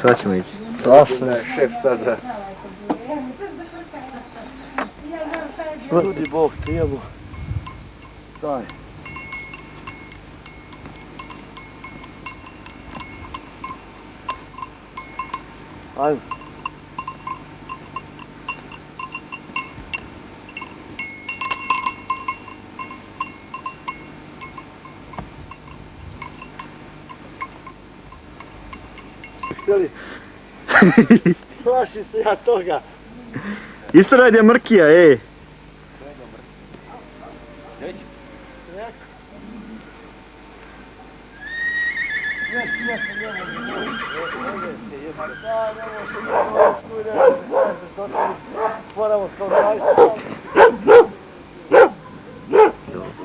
Sad ćemo ići. Strašno je šef sad za... Ljudi Bog ti jebu. Daj. Ajmo. Htjeli? Plašim se ja toga. Isto radi mrkija, ej.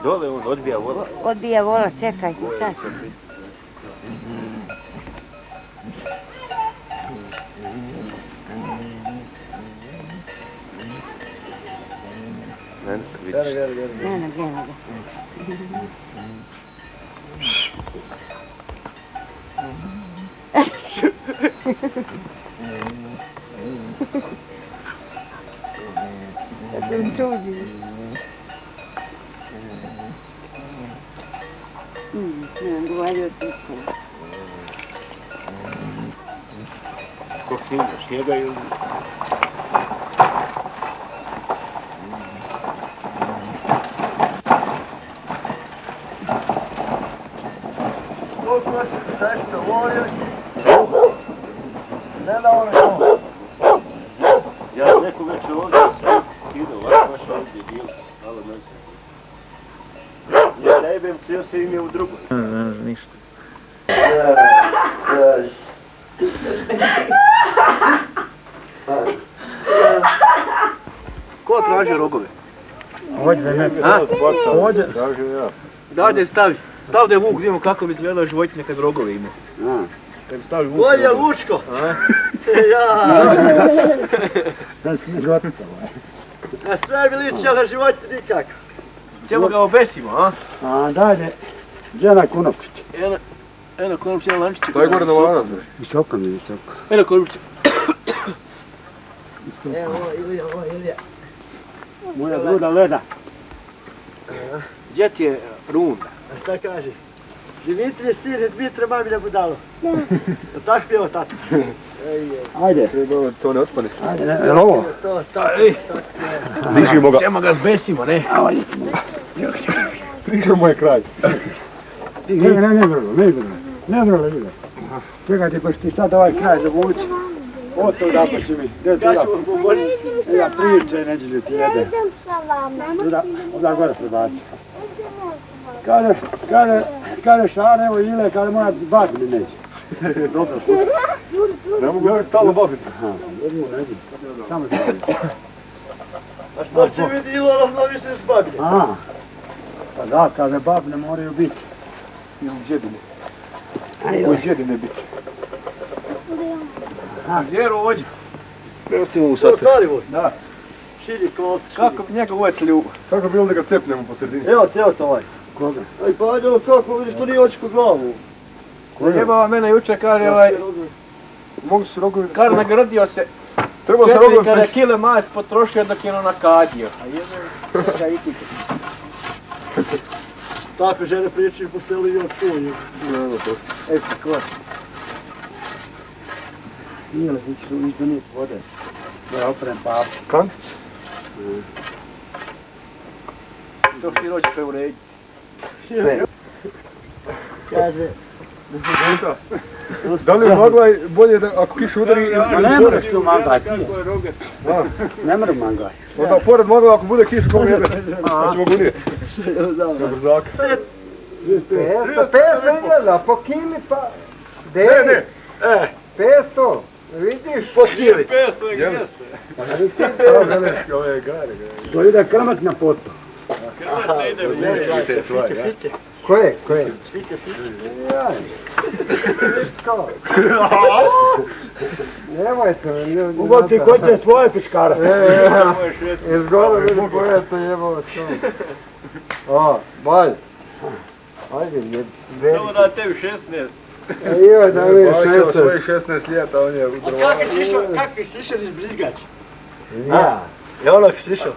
Dole on odbija vola. Odbija vola, čekaj, sad. Eno, gleda ga. Ja se čudi. Ne, govorio ti ko. Kog snimaš, njega ili... Koliko si sešta voliš? Ne da ono što? Ja neku večer ovdje sam ide ovako baš ovdje bil. Hvala noći. Ja ne jebem se, ja se im je u drugoj. Ništa. Ko traži rogove? Ovdje ne. Ovdje. Tražio ja. Dajde stavi. Stav da je vuk, vidimo kako bi izgledao životinje kad rogove ima. Kad bi stavi vuk. Bolje Lučko! Ja! Da si ne gotovo. Na sve mi liči, ali na životinje nikako. Ćemo ga obesimo, a? A dalje, Đena Kunopčić. Eno Konopčić, jedan lančić. To je gore na Valac, bre. Visoko mi visoko. Eno Konopčić. Evo, Ilija. Moja gruda leda. Gdje ti je runda? A šta kaže? Dimitrije sine Dmitre mamina budalo. Jel tako pjeva tata? Ajde. To ne otpane. Ajde, jel ovo? To, Dižimo ga. Ćemo ga zbesimo, ne? Prišao moj kraj. Ne vrlo, ide. Čekaj ti, pošto ti sad ovaj kraj zavući. Oto da pa će mi. Ja priče, neće li ti jede. Oda gore se baci. Kada Šane, evo Ile, kada moja babili neće. Dobro, slušaj. Ne mogu ja stalno baviti. Jednu ne bi. Samo zavi. A što će mi Ilo raznovi se s babine? Aha. Pa da, kada babne moraju biti. Ili džedine. Ili džedine biti. A gdje je rođa? Prenosimo u sate. Da. Šilji kolac. Kako bi njega uveti ljubav? Kako bi bilo da ga cepnemo po sredini? Evo to ovaj. Koga? Aj pa ajde ono kako vidiš to nije očko glavu. Jebava mene juče kaže Mogu se rogovi... Kar nagradio se. Treba se 4 rogovi... kada kile majs potrošio dok je ono nakadio. A jedno ga i ti. Takve žene pričaju po selu i od tu. Ej, kako? Ile, ići do njih vode. Da je oprem papu. Kantić? To ti rođe preurediti. Kaže... Da li je Maglaj bolje da ako kiša udari... Ne moraš tu Maglaj, ti je. Ne moram Maglaj. Onda pored Maglaj ako bude kiša komu jebe. Da ćemo ga unijeti. Na brzaka. 500 po kili pa... Ne. 500, vidiš? Po kili. 500 je gdje. Ovo je gare. To ide krmat na poto. Ne ide. Koje? Jaj. Pičko. Nemojte. Ugod ti ko će svoje pičkara. Izgore vidi koje to jebao što. O, bolj. Ajde, Samo da tebi 16. Joj, da je Bačio 16. svojih 16 ljeta, on je u drvaru. Kakvi sišao iz Brizgač? Ja. Je ono sišao.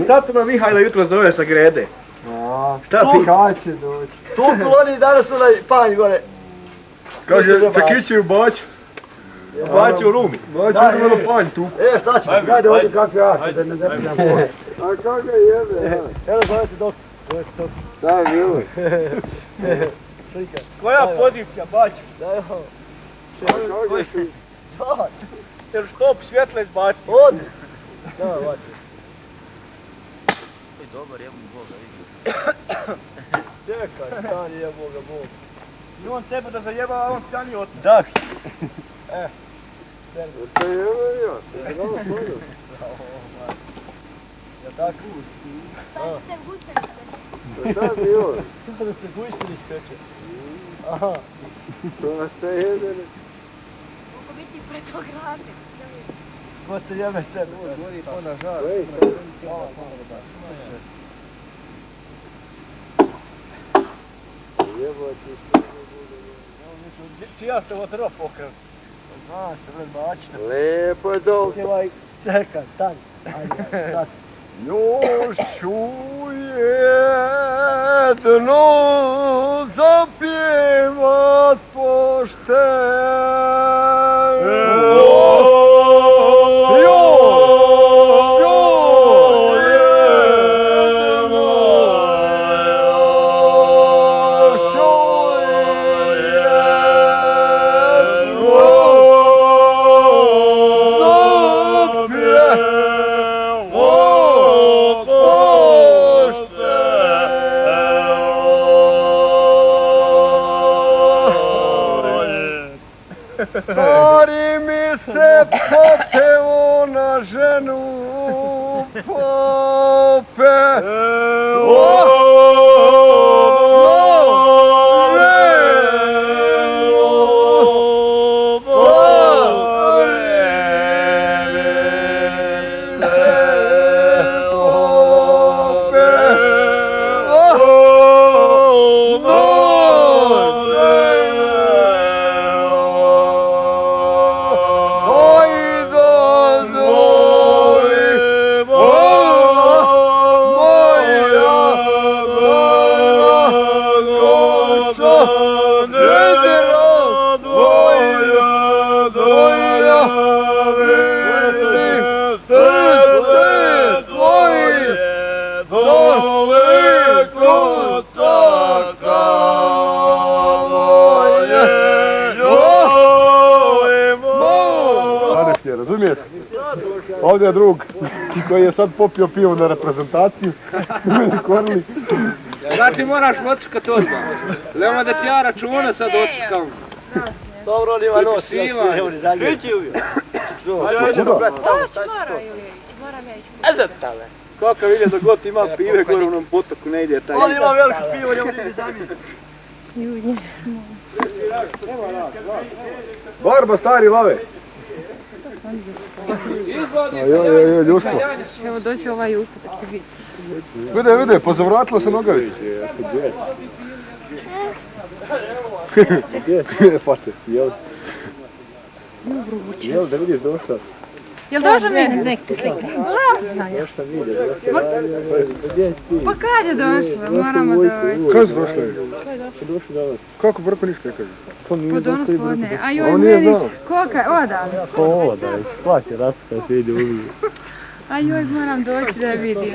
Tato me Mihajlo jutro zove sa grede. Šta ti? Kad će doći? Tu koloni danas onaj panj gore. Kaže, Čekići u Baču. Bači u Rumi. Baču je ono panj tu. Šta ćemo? Ajde, ovdje kakve akte, da ne zapinjam post. A kako jebe? Evo zovete dok. Daj, Miluj. Koja pozicija Bači? Jer štop svjetla izbaci. Od! Dobar jebom Boga, vidi. Čekaj, stani jebo ga Bog. I on tebe da zajeba, a on stani od... Da. To je jebe, ja. Bravo, svoju. Ja tako? Šta je bilo? Sada se gujštini speče. Aha. To ste jedene. Mogu biti pretograde. Ko se jebe tebe? Gori pona žar. Jebati. Čija se ovo drvo pokrao? Znaš se, vred bačite. Lepo je dol. Čekaj, stani. Ajde, sad. Noću jednu zapjevat Stari mi se popeo na ženu pope. Ovdje je drug koji je sad popio pivo na reprezentaciju. Korli. Znači moraš ocrkat odmah. Lema da ti ja računa sad ocrkam. Dobro, on ima nos. Krići uvijek. Moram ja ići. Kakav ide da god ima pive gore u onom potoku, ne ide taj. On ima veliko pivo, njemu nije zamije. Barba stari lave. Izvodi se Joj, ljudstvo. Evo doći ovaj usta da će biti. Vide, pozavratila se nogavica. Face, jel da vidiš došla? Jel došao meni nek te slika? Došla vide, Pa kad je došla? Moramo doći. Kad si došla? Došla danas. Kako brko ništa ne kaže? Po donos podne. A joj meni, koliko? Oda. Pa ovo da je, shvati, raspita se ide uvijek. A joj moram doći da vidim.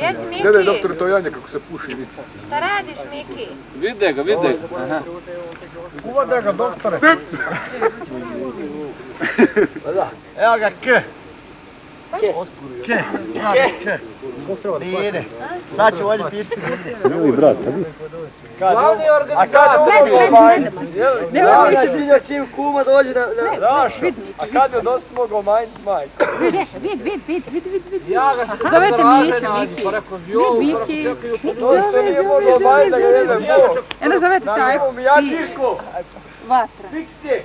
Jesi Miki? Gledaj doktore to janje kako se puši. Šta radiš Miki? Vide ga, vide ga. Uvode ga, doktore. Evo ga, K. K. Nije ide. Sad će ovdje pisati. Mili brat, Glavni A kad organizator. je ovaj? Ja ga svinja čim kuma dođe na... A kad je dosta mogao majniti majku? Vid. Ja ga se Zovete Mića, Miki. Pa rekao Viola, Miki. Dosta nije mogao majniti da ga jedem Bog. Eno zovete taj. Imamo mi jačirku. Vatra. Fiksti.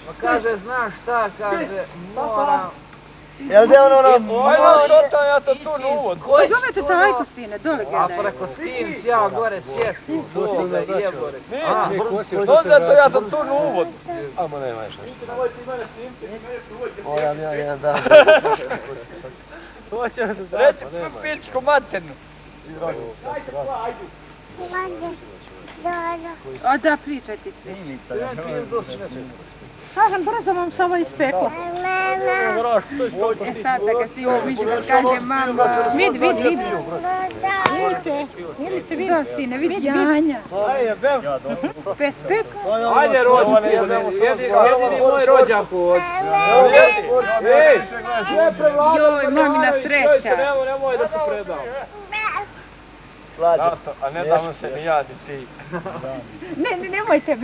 Pa kaže, znaš šta, kaže, moram... Jel gdje ono? Ajde, što ja to tu na uvod. Zovete tajku, sine, dole A gledaj. preko s kim ću ja gore sjesti? Što da to ja sam tu na uvod? Amo nema još Reci pičku maternu. A da, pričajte svi. Kažem, brzo vam se ovo ispeklo. E sad da ga si ovo vidi, da kaže mama. Vidi. Milice, vidi. Da, sine, vidi Janja. Pek. Ajde rođak, jedini moj rođak ovdje. Joj, mamina sreća. Nemoj da se predam. Zato, a ne damo se ni ja, ni ti. Ne, nemojte.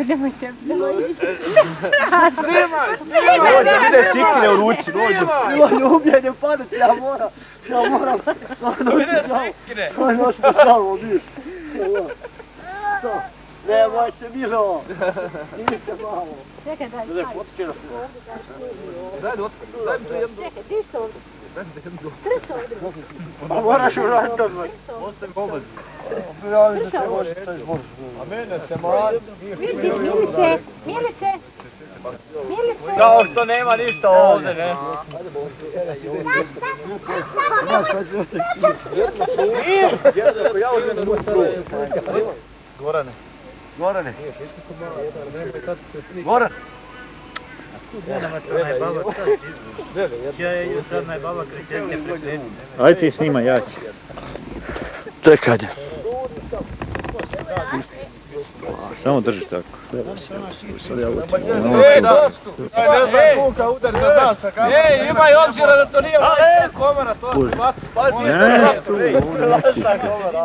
Snimaj! Rođa, vide sikine u ruči, rođa. Ljubljenje padati, ja moram. Vide sikine! Nosite samo, vidiš. Nemoj se, Milo. Idite malo. Čekaj, daj. Daj mi to jedno. Čekaj, ti što ovdje? Pa moraš uraditi odmah. Ostajem pobazi. A mene se mali. Milice. Kao što nema ništa ovdje, ne? Gorane. Goran. Ajde ti snima, ja ću. Čekaj. Samo drži tako. Ne znam kuka udar da zna sa kako. Ej, imaj obzira da to nije vlaška komara, to se bati. Ne, tu,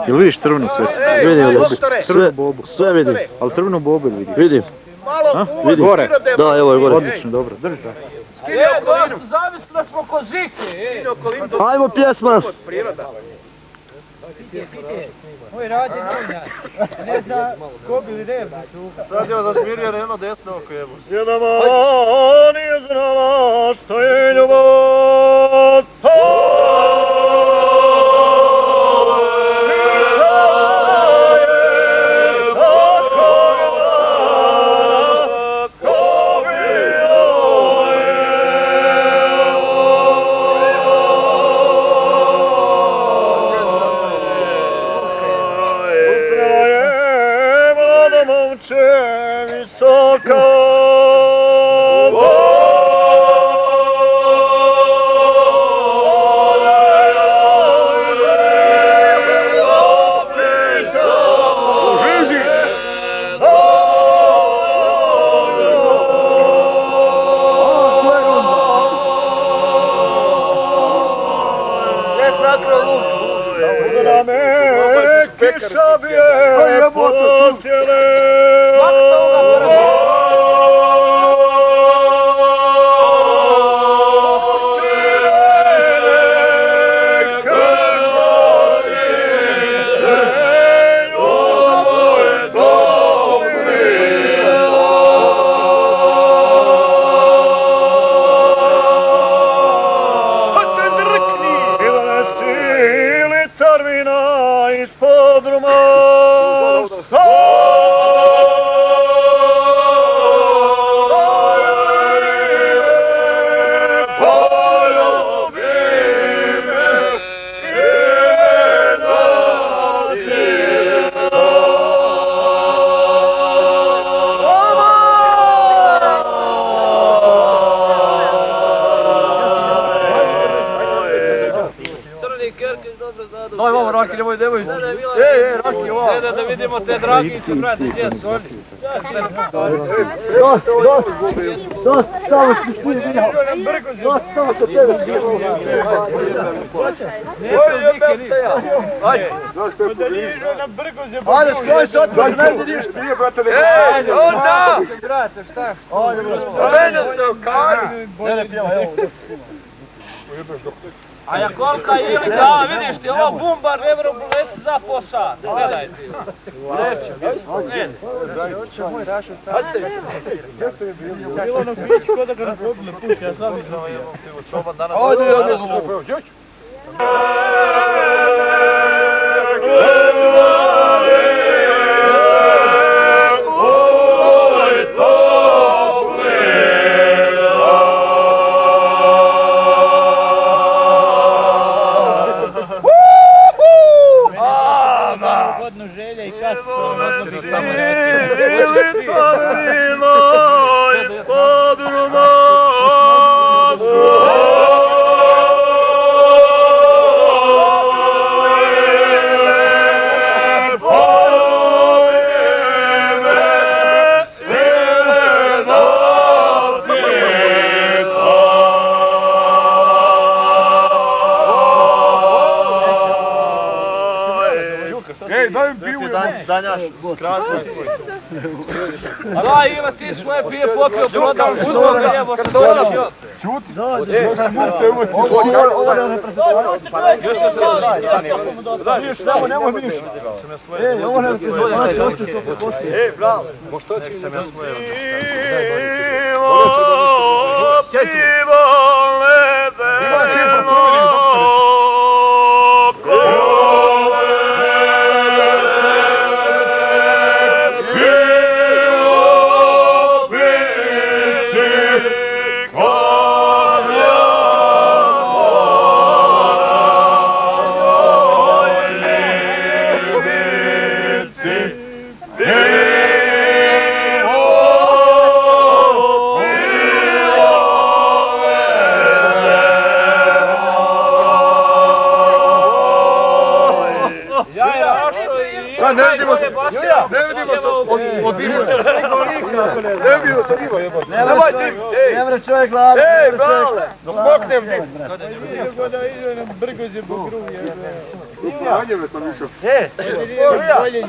jel vidiš crvenu sve? Vidim, Crvenu bobu. sve vidim. Ali crvenu bobu vidim. Vidim. Malo Vidim. Gore. Da, evo je gore. Odlično, dobro. Drži tako. došli, zamisli da smo ko Žike. Ajmo pjesma. Moj radi novnjak, ne zna ko bi li revno čuka. Sad je zasmirio revno desno oko jebu. Sjedama, nije znala što je ljubav. Da vidimo te dragice, brate, gdje su oni? Dosta, samo si ti vidio. Dosta, samo sa tebe stižu. Ajde, skoj se odmah, ne vidiš ti, brate. Ej, onda! Brate, šta? Ajde, brate. Mene se u karu. Ne, pjeva, evo. A ja kolika ili da, vidiš ti, ovo bumbar Eurobuleti za posad. Gledajte. Bilo ono pić ko da ga razvodili puš, ja sam vidio. Ajde, godinu želja i kasno, ne bi tamo Danjaš, skratno. Da, ima ti svoje pije popio, prodao svoga, evo stojiš joj. Čuti? Smute umoći. Ovo ne reprezentacija. Još se zove. Vidiš, nemoj više. Ovo ne reprezentacija, ostaje to poslije. Bravo. Možda će sam ja svoje. Ne vidimo se od Ivo. Ne vidimo se od Ivo jebati. Nemoj Div, Ne mre čovjek glavi. ej brale, da smoknem Div. Kada da ide na Brgođe po gruvi jebe. Ranjeve sam išao. E, Bolje